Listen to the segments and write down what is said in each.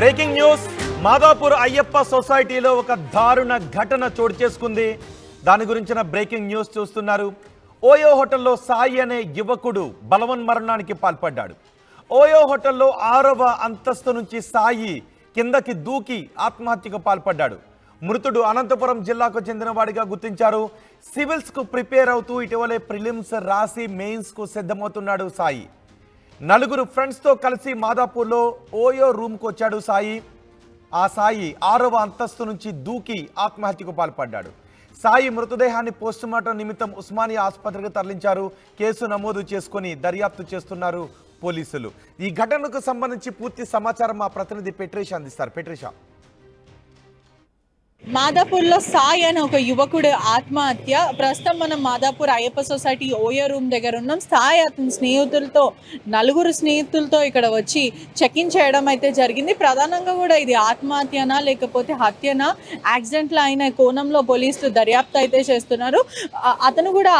Breaking news. Madhapur Ayyappa సొసైటీలో ఒక దారుణ ఘటన చోటు చేసుకుంది. దాని గురించిన బ్రేకింగ్ న్యూస్ చూస్తున్నారు. ఓయో హోటల్లో సాయి అనే యువకుడు బలవన్మరణానికి పాల్పడ్డాడు. ఓయో హోటల్లో 6వ అంతస్తు నుంచి సాయి కిందకి దూకి ఆత్మహత్యకు పాల్పడ్డాడు. మృతుడు అనంతపురం జిల్లాకు చెందినవాడిగా గుర్తించారు. సివిల్స్కు ప్రిపేర్ అవుతూ ఇటీవలే ప్రిలిమ్స్ రాసి మెయిన్స్కు సిద్ధమవుతున్నాడు సాయి. 4 ఫ్రెండ్స్తో కలిసి మాదాపూర్లో ఓయో రూమ్కు వచ్చాడు సాయి. ఆ సాయి 6వ అంతస్తు నుంచి దూకి ఆత్మహత్యకు పాల్పడ్డాడు. సాయి మృతదేహాన్ని పోస్టుమార్టం నిమిత్తం ఉస్మానియా ఆసుపత్రికి తరలించారు. కేసు నమోదు చేసుకుని దర్యాప్తు చేస్తున్నారు పోలీసులు. ఈ ఘటనకు సంబంధించి పూర్తి సమాచారం మా ప్రతినిధి పెట్రీషా అందిస్తారు. పెట్రీషా, మాదాపూర్లో సాయి అనే ఒక యువకుడు ఆత్మహత్య. ప్రస్తుతం మనం Madhapur Ayyappa society OYO room దగ్గర ఉన్నాం. సాయి అతని స్నేహితులతో 4 స్నేహితులతో ఇక్కడ వచ్చి చెక్-ఇన్ చేయడం అయితే జరిగింది. ప్రధానంగా కూడా ఇది ఆత్మహత్యనా లేకపోతే హత్యనా, యాక్సిడెంట్లో అయిన కోణంలో పోలీసులు దర్యాప్తు అయితే చేస్తున్నారు. అతను కూడా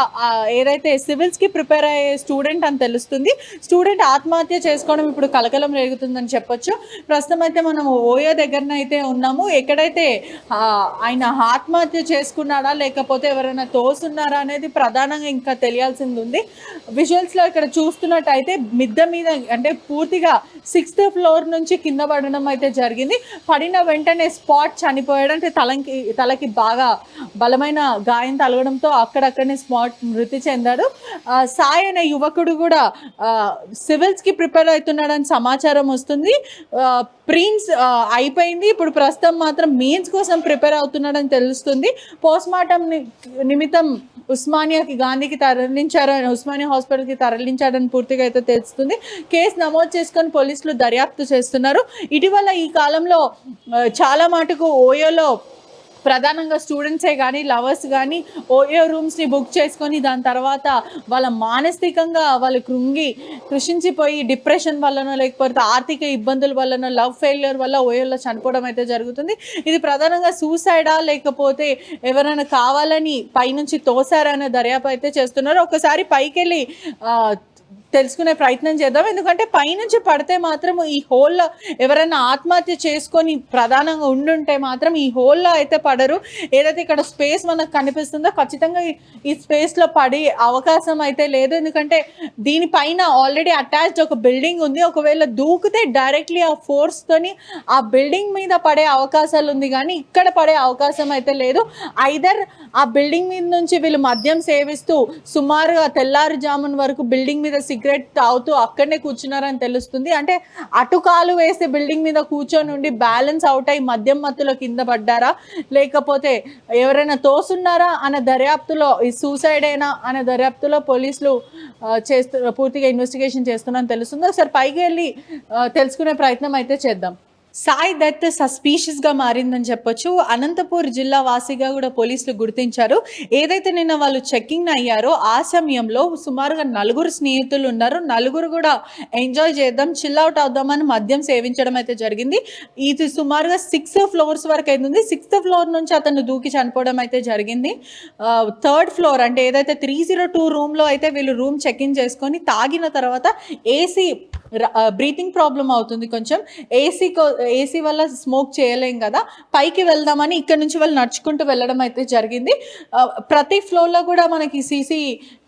ఏదైతే సివిల్స్కి ప్రిపేర్ అయ్యే స్టూడెంట్ అని తెలుస్తుంది. స్టూడెంట్ ఆత్మహత్య చేసుకోవడం ఇప్పుడు కలకలం రేగుతుందని చెప్పొచ్చు. ప్రస్తుతం అయితే మనం ఓయో దగ్గరనైతే ఉన్నాము. ఎక్కడైతే ఆయన ఆత్మహత్య చేసుకున్నాడా లేకపోతే ఎవరైనా తోస్తున్నారా అనేది ప్రధానంగా ఇంకా తెలియాల్సింది ఉంది. విజువల్స్లో ఇక్కడ చూస్తున్నట్టయితే మిద్దె మీద అంటే పూర్తిగా 6th ఫ్లోర్ నుంచి కింద పడడం అయితే జరిగింది. పడిన వెంటనే స్పాట్ చనిపోయాడు. అంటే తలకి బాగా బలమైన గాయం తగలడంతో అక్కడక్కడనే స్పాట్ మృతి చెందాడు. సాయి అనే యువకుడు కూడా సివిల్స్కి ప్రిపేర్ అవుతున్నాడని సమాచారం వస్తుంది. ప్రిన్స్ అయిపోయింది. ఇప్పుడు ప్రస్తుతం మాత్రం మెయిన్స్ కోసం ప్రిపేర్ అవుతున్నాడని తెలుస్తుంది. పోస్ట్మార్టం నిమిత్తం ఉస్మానియాకి గాంధీకి తరలించారని, ఉస్మానియా హాస్పిటల్కి తరలించాడని పూర్తిగా అయితే తెలుస్తుంది. కేసు నమోదు చేసుకొని పోలీసులు దర్యాప్తు చేస్తున్నారు. ఇటీవల ఈ కాలంలో చాలా మటుకు ఓయోలో ప్రధానంగా స్టూడెంట్సే కానీ లవర్స్ కానీ ఓయో రూమ్స్ని బుక్ చేసుకొని దాని తర్వాత వాళ్ళ మానసికంగా వాళ్ళు కృషించిపోయి డిప్రెషన్ వల్లనో లేకపోతే ఆర్థిక ఇబ్బందుల వల్లనో లవ్ ఫెయిల్యూర్ వల్ల ఓయోలో చనిపోవడం అయితే జరుగుతుంది. ఇది ప్రధానంగా సూసైడా లేకపోతే ఎవరైనా కావాలని పైనుంచి తోసారనే దర్యాప్తు అయితే చేస్తున్నారు. ఒకసారి పైకి వెళ్ళి తెలుసుకునే ప్రయత్నం చేద్దాం. ఎందుకంటే పైనుంచి పడితే మాత్రం ఈ హోల్లో ఎవరైనా ఆత్మహత్య చేసుకొని ప్రధానంగా ఉండుంటే మాత్రం ఈ హోల్లో అయితే పడరు. ఏదైతే ఇక్కడ స్పేస్ మనకు కనిపిస్తుందో ఖచ్చితంగా ఈ స్పేస్లో పడే అవకాశం అయితే లేదు. ఎందుకంటే దీనిపైన ఆల్రెడీ అటాచ్డ్ ఒక బిల్డింగ్ ఉంది. ఒకవేళ దూకితే డైరెక్ట్లీ ఆ ఫోర్స్తోని ఆ బిల్డింగ్ మీద పడే అవకాశాలు ఉంది, కానీ ఇక్కడ పడే అవకాశం అయితే లేదు. ఐదర్ ఆ బిల్డింగ్ మీద నుంచి వీళ్ళు మద్యం సేవిస్తూ సుమారుగా తెల్లారుజామున వరకు బిల్డింగ్ మీద సిగరెట్ తాగుతూ అక్కడనే కూర్చున్నారని తెలుస్తుంది. అంటే అటుకాలు వేసి బిల్డింగ్ మీద కూర్చొని ఉండి బ్యాలెన్స్ అవుట్ అయ్యి మద్యం మత్తులో కింద పడ్డారా లేకపోతే ఎవరైనా తోసున్నారా అనే దర్యాప్తులో, ఈ సూసైడ్ అయినా అనే దర్యాప్తులో పోలీసులు పూర్తిగా ఇన్వెస్టిగేషన్ చేస్తున్నారని తెలుస్తుంది. ఒకసారి పైకి వెళ్ళి తెలుసుకునే ప్రయత్నం అయితే చేద్దాం. సాయి డెత్ సస్పీషియస్గా మారిందని చెప్పొచ్చు. అనంతపూర్ జిల్లా వాసిగా కూడా పోలీసులు గుర్తించారు. ఏదైతే నిన్న వాళ్ళు చెక్కింగ్ అయ్యారో ఆ సమయంలో సుమారుగా 4 స్నేహితులు ఉన్నారు. 4 కూడా ఎంజాయ్ చేద్దాం, చిల్అవుట్ అవుదామని మద్యం సేవించడం అయితే జరిగింది. ఇది సుమారుగా 6 ఫ్లోర్స్ వరకు అయింది. 6th ఫ్లోర్ నుంచి అతను దూకి చనిపోవడం అయితే జరిగింది. 3rd ఫ్లోర్ అంటే ఏదైతే 302 రూమ్లో అయితే వీళ్ళు రూమ్ చెక్ఇన్ చేసుకొని తాగిన తర్వాత ఏసీ బ్రీతింగ్ ప్రాబ్లం అవుతుంది కొంచెం, ఏసీ వల్ల స్మోక్ చేయలేం కదా, పైకి వెళ్దామని ఇక్కడ నుంచి వాళ్ళు నడుచుకుంటూ వెళ్ళడం అయితే జరిగింది. ప్రతి ఫ్లోర్లో కూడా మనకి సీసీ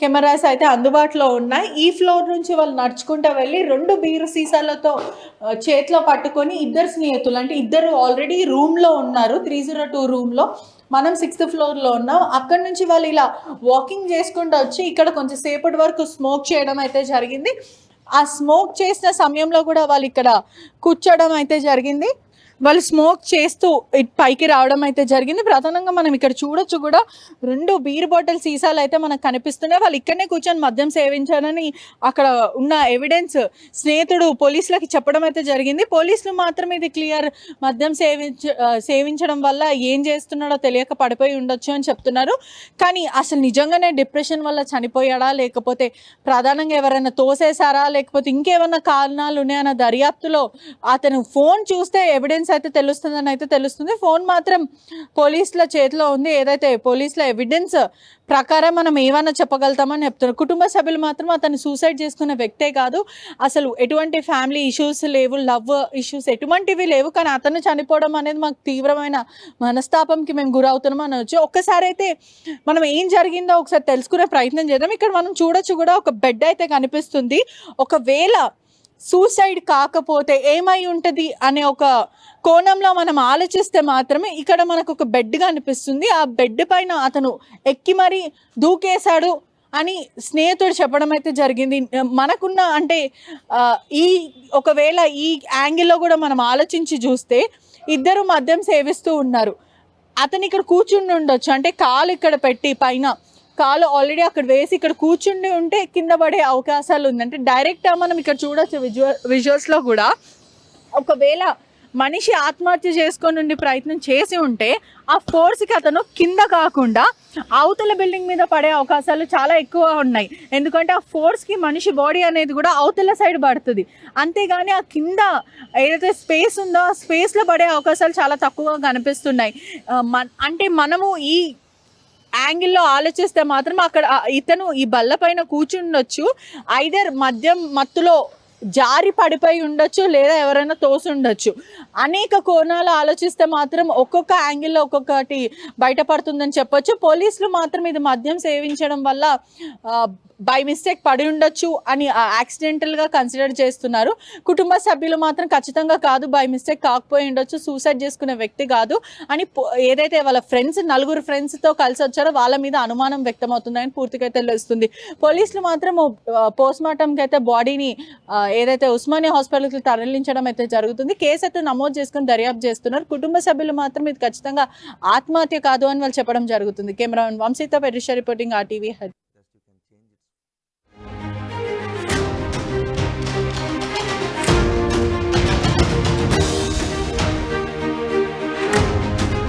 కెమెరాస్ అయితే అందుబాటులో ఉన్నాయి. ఈ ఫ్లోర్ నుంచి వాళ్ళు నడుచుకుంటూ వెళ్ళి 2 బీరు సీసాలతో చేతిలో పట్టుకొని 2 స్నేహితులు అంటే 2 ఆల్రెడీ రూమ్లో ఉన్నారు. 302 రూమ్లో, మనం 6th ఫ్లోర్లో ఉన్నాం. అక్కడి నుంచి వాళ్ళు ఇలా వాకింగ్ చేసుకుంటూ వచ్చి ఇక్కడ కొంచెం సేపటి వరకు స్మోక్ చేయడం అయితే జరిగింది. ఆ స్మోక్ చేసిన సమయంలో కూడా వాళ్ళు ఇక్కడ కూర్చోవడం అయితే జరిగింది. వాళ్ళు స్మోక్ చేస్తూ పైకి రావడం అయితే జరిగింది. ప్రధానంగా మనం ఇక్కడ చూడొచ్చు కూడా 2 బీర్ బాటిల్ సీసాలు అయితే మనకు కనిపిస్తున్నాయి. వాళ్ళు ఇక్కడనే కూర్చొని మద్యం సేవించారని అక్కడ ఉన్న ఎవిడెన్స్ స్నేహితుడు పోలీసులకి చెప్పడం అయితే జరిగింది. పోలీసులు మాత్రం ఇది క్లియర్, మద్యం సేవించడం వల్ల ఏం చేస్తున్నాడో తెలియక పడిపోయి ఉండొచ్చు అని చెప్తున్నారు. కానీ అసలు నిజంగానే డిప్రెషన్ వల్ల చనిపోయాడా లేకపోతే ప్రధానంగా ఎవరైనా తోసేశారా లేకపోతే ఇంకేమైనా కారణాలు ఉన్నాయన్న దర్యాప్తులో అతను ఫోన్ చూస్తే ఎవిడెన్స్ ఎవిడెన్స్ అయితే తెలుస్తుందని అయితే తెలుస్తుంది. ఫోన్ మాత్రం పోలీసుల చేతిలో ఉంది. ఏదైతే పోలీసుల ఎవిడెన్స్ ప్రకారం మనం ఏమన్నా చెప్పగలుగుతామని చెప్తున్నారు. కుటుంబ సభ్యులు మాత్రం అతను సూసైడ్ చేసుకున్న వ్యక్తే కాదు, అసలు ఎటువంటి ఫ్యామిలీ ఇష్యూస్ లేవు, లవ్ ఇష్యూస్ ఎటువంటివి లేవు, కానీ అతను చనిపోవడం అనేది మాకు తీవ్రమైన మనస్తాపంకి మేము గురవుతున్నాం అనవచ్చు. ఒక్కసారి అయితే మనం ఏం జరిగిందో ఒకసారి తెలుసుకునే ప్రయత్నం చేద్దాం. ఇక్కడ మనం చూడొచ్చు కూడా ఒక బెడ్ అయితే కనిపిస్తుంది. ఒకవేళ సూసైడ్ కాకపోతే ఏమై ఉంటుంది అనే ఒక కోణంలో మనం ఆలోచిస్తే మాత్రమే ఇక్కడ మనకు ఒక బెడ్ కనిపిస్తుంది. ఆ బెడ్ పైన అతను ఎక్కి మరీ దూకేశాడు అని స్నేహితుడు చెప్పడం అయితే జరిగింది. మనకున్న అంటే ఒకవేళ ఈ యాంగిల్లో కూడా మనం ఆలోచించి చూస్తే ఇద్దరు మద్యం సేవిస్తూ ఉన్నారు. అతను ఇక్కడ కూర్చుని ఉండొచ్చు, అంటే కాలు ఇక్కడ పెట్టి పైన కాలు ఆల్రెడీ అక్కడ వేసి ఇక్కడ కూర్చుండి ఉంటే కింద పడే అవకాశాలు ఉంది. అంటే డైరెక్ట్గా మనం ఇక్కడ చూడొచ్చు విజువల్స్లో కూడా. ఒకవేళ మనిషి ఆత్మహత్య చేసుకొని ఉండి ప్రయత్నం చేసి ఉంటే ఆ ఫోర్స్కి అతను కింద కాకుండా అవతల బిల్డింగ్ మీద పడే అవకాశాలు చాలా ఎక్కువ ఉన్నాయి. ఎందుకంటే ఆ ఫోర్స్కి మనిషి బాడీ అనేది కూడా అవతల సైడ్ పడుతుంది, అంతేగాని ఆ కింద ఏదైతే స్పేస్ ఉందో ఆ స్పేస్లో పడే అవకాశాలు చాలా తక్కువగా కనిపిస్తున్నాయి. అంటే మనము ఈ యాంగిల్లో ఆలోచిస్తే మాత్రం అక్కడ ఇతను ఈ బల్ల పైన కూర్చుండొచ్చు, ఐదర్ మద్యం మత్తులో జారి పడిపోయి ఉండొచ్చు, లేదా ఎవరైనా తోసి ఉండొచ్చు. అనేక కోణాలు ఆలోచిస్తే మాత్రం ఒక్కొక్క యాంగిల్లో ఒక్కొక్కటి బయటపడుతుందని చెప్పొచ్చు. పోలీసులు మాత్రం ఇది మద్యం సేవించడం వల్ల బై మిస్టేక్ పడి ఉండొచ్చు అని యాక్సిడెంటల్గా కన్సిడర్ చేస్తున్నారు. కుటుంబ సభ్యులు మాత్రం ఖచ్చితంగా కాదు, బై మిస్టేక్ కాకపోయి ఉండొచ్చు, సూసైడ్ చేసుకునే వ్యక్తి కాదు అని ఏదైతే వాళ్ళ ఫ్రెండ్స్ 4 ఫ్రెండ్స్తో కలిసి వచ్చారో వాళ్ళ మీద అనుమానం వ్యక్తమవుతుందని పూర్తిగా తెలుస్తుంది. పోలీసులు మాత్రం పోస్ట్ మార్టంకి అయితే బాడీని ఏదైతే ఉస్మానియా హాస్పిటల్కి తరలించడం అయితే జరుగుతుంది. కేసు అయితే నమోదు చేసుకుని దర్యాప్తు చేస్తున్నారు. కుటుంబ సభ్యులు మాత్రం ఇది ఖచ్చితంగా ఆత్మహత్య కాదు అని వాళ్ళు చెప్పడం జరుగుతుంది. కెమెరామెన్ వంశీతో పెరిషా రిపోర్టింగ్ RTV.